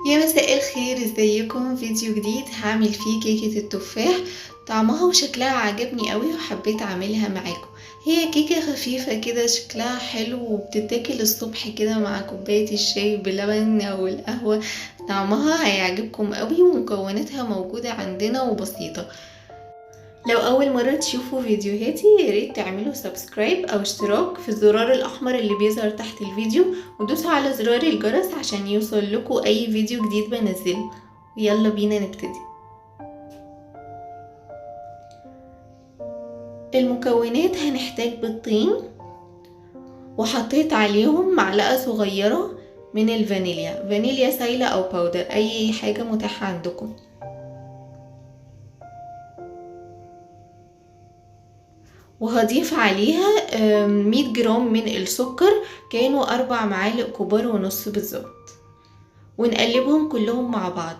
يا مساء الخير، ازيكم؟ فيديو جديد هعمل فيه كيكة التفاح. طعمها وشكلها عجبني قوي وحبيت اعملها معاكم. هي كيكة خفيفة كده، شكلها حلو وبتتاكل الصبح كده مع كوباية الشاي بلبن او القهوة. طعمها هيعجبكم قوي ومكوناتها موجودة عندنا وبسيطة. لو اول مرة تشوفوا فيديوهاتي ياريت تعملوا سبسكرايب او اشتراك في الزرار الاحمر اللي بيظهر تحت الفيديو، ودوسوا على زرار الجرس عشان يوصل لكم اي فيديو جديد بنزله. يلا بينا نبتدي. المكونات: هنحتاج بيضتين، وحطيت عليهم معلقة صغيرة من الفانيليا، فانيليا سايلة او باودر، اي حاجة متاحة عندكم. وهضيف عليها 100 جرام من السكر، كانوا 4 معالق كبار ونص بالظبط، ونقلبهم كلهم مع بعض.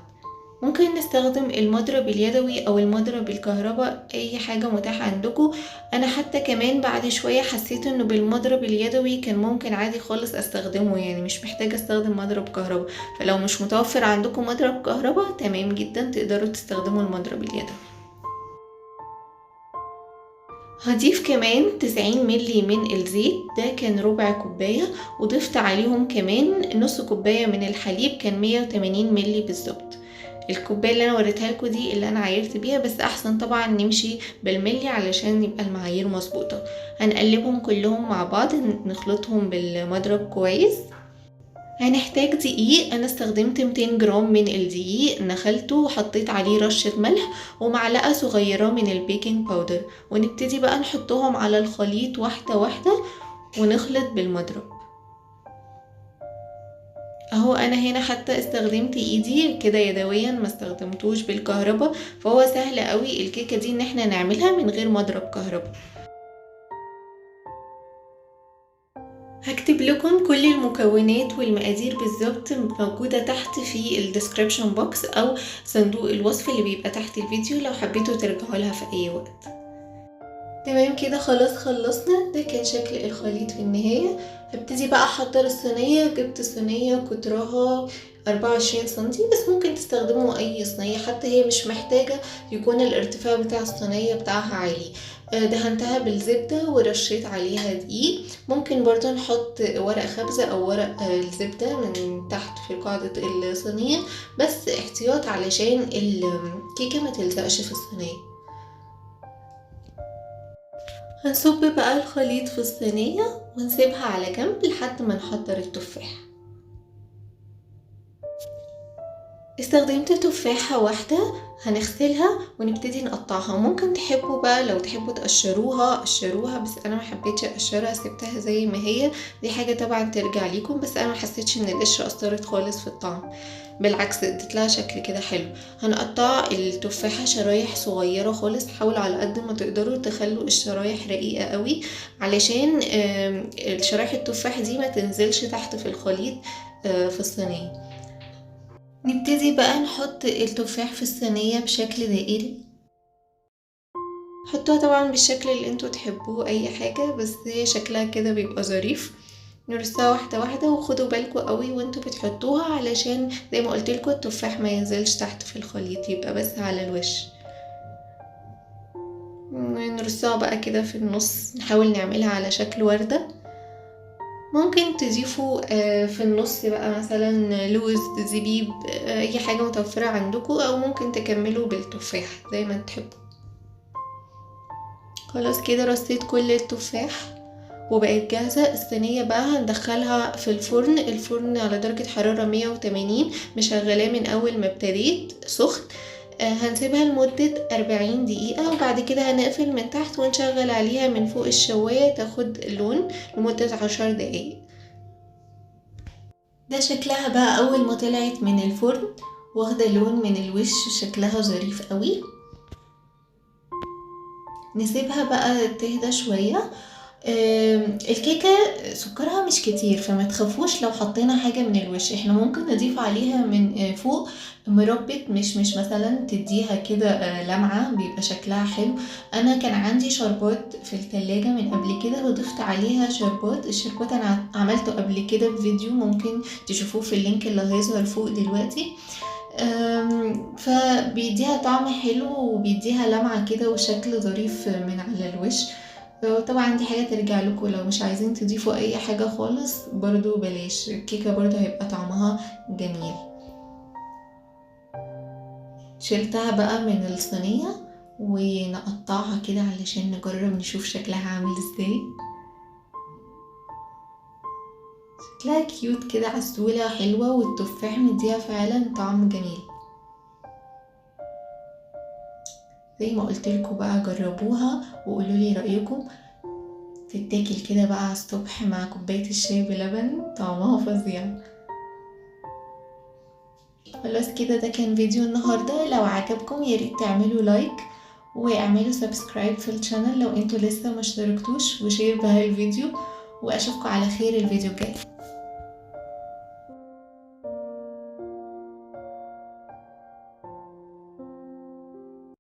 ممكن نستخدم المضرب اليدوي او المضرب الكهرباء، اي حاجة متاحة عندكم. انا حتى كمان بعد شوية حسيت انه بالمضرب اليدوي كان ممكن عادي خالص استخدمه، يعني مش محتاجة استخدم مضرب كهرباء. فلو مش متوفر عندكم مضرب كهرباء تمام جدا، تقدروا تستخدموا المضرب اليدوي. هضيف كمان 90 ملي من الزيت، ده كان ربع كوباية، وضفت عليهم كمان نص كوباية من الحليب، كان 180 ملي بالظبط. الكوباية اللي انا وريتها لكم دي اللي انا عايرت بيها، بس احسن طبعا نمشي بالملي علشان يبقى المعايير مظبوطة. هنقلبهم كلهم مع بعض، نخلطهم بالمضرب كويس. هنحتاج دقيق، انا استخدمت 200 جرام من الدقيق، نخلته وحطيت عليه رشة ملح ومعلقة صغيرة من البيكنج باودر، ونبتدي بقى نحطهم على الخليط واحدة واحدة ونخلط بالمضرب. اهو انا هنا حتى استخدمت ايدي كده يدويا، ما استخدمتوش بالكهرباء، فهو سهل قوي الكيكة دي ان احنا نعملها من غير مضرب كهرباء. هكتب لكم كل المكونات والمقادير بالظبط موجودة تحت في الديسكريبشن بوكس او صندوق الوصف اللي بيبقى تحت الفيديو، لو حبيتوا ترجعوا لها في اي وقت. تمام كده، خلاص خلصنا. ده كان شكل الخليط في النهاية. هبتدي بقى احضر الصينية. جبت صينية قطرها 24 سنتي، بس ممكن تستخدموا اي صينية، حتى هي مش محتاجة يكون الارتفاع بتاع الصينية بتاعها عالي. دهنتها بالزبدة ورشيت عليها دقيق. ممكن برضو نحط ورق خبزة او ورق الزبدة من تحت في قاعدة الصينية، بس احتياط علشان الكيكة ما تلزقش في الصينية. هنصب بقى الخليط في الصينية ونسيبها على جنب لحد ما نحضر التفاح. استخدمت تفاحة واحدة، هنغسلها ونبتدي نقطعها. ممكن تحبوا بقى لو تحبوا تقشروها قشروها، بس انا ما حبيتش اقشرها، سبتها زي ما هي. دي حاجة طبعا ترجع ليكم، بس انا ما حسيتش ان القشرة اثرت خالص في الطعم، بالعكس ادت لها شكل كده حلو. هنقطع التفاحة شرايح صغيرة خالص، حاولوا على قد ما تقدروا تخلوا الشرايح رقيقة قوي، علشان الشرايح التفاح دي ما تنزلش تحت في الخليط في الصينية. نبتدي بقى نحط التفاح في الصينية بشكل دائري. حطوها طبعا بالشكل اللي انتوا تحبوه، اي حاجة، بس هي شكلها كده بيبقى ظريف. نرصها واحدة واحدة، وخدوا بالكوا قوي وانتوا بتحطوها علشان زي ما قلتلكوا التفاح ما ينزلش تحت في الخليط، يبقى بس على الوش. نرصها بقى كده في النص، نحاول نعملها على شكل وردة. ممكن تضيفوا في النص بقى مثلا لوز، زبيب، اي حاجة متوفرة عندكم، او ممكن تكملوا بالتفاح زي ما تحبوا. خلاص كده رصيت كل التفاح وبقت جاهزة. الصينية بقى هندخلها في الفرن. الفرن على درجة حرارة 180، مشغلاه من اول ما ابتديت سخن. هنسيبها لمدة 40 دقيقة، وبعد كده هنقفل من تحت ونشغل عليها من فوق الشواية تاخد لون لمدة 10 دقايق. ده شكلها بقى اول ما طلعت من الفرن، واخدة لون من الوش، شكلها ظريف قوي. نسيبها بقى تهدى شوية. الكيكة سكرها مش كتير، فما تخافوش لو حطينا حاجة من الوش. احنا ممكن نضيف عليها من فوق مربى مش مثلا تديها كده لمعة بيبقى شكلها حلو. انا كان عندي شربات في التلاجة من قبل كده وضفت عليها شربات. الشربات انا عملته قبل كده بفيديو، ممكن تشوفوه في اللينك اللي هيظهر فوق دلوقتي. فبيديها طعم حلو وبيديها لمعة كده وشكل ظريف من على الوش. طبعا دي حاجة ترجع لكم، لو مش عايزين تضيفوا اي حاجة خالص برضو بلاش، الكيكة برضو هيبقى طعمها جميل. شلتها بقى من الصينية ونقطعها كده علشان نجرب نشوف شكلها عامل ازاي. شكلها كيوت كده، عسولة حلوة، والتفاح مديها فعلا طعم جميل. زي ما قلتلكوا بقى جربوها وقولولي رأيكم. تتاكل كده بقى على الصبح مع كوباية الشاي بلبن، طعمها فظيع. خلاص كده، ده كان فيديو النهاردة. لو عجبكم ياريت تعملوا لايك واعملوا سبسكرايب في الشانل لو انتوا لسه مشتركتوش، وشير بها الفيديو، واشوفكم على خير الفيديو الجاي.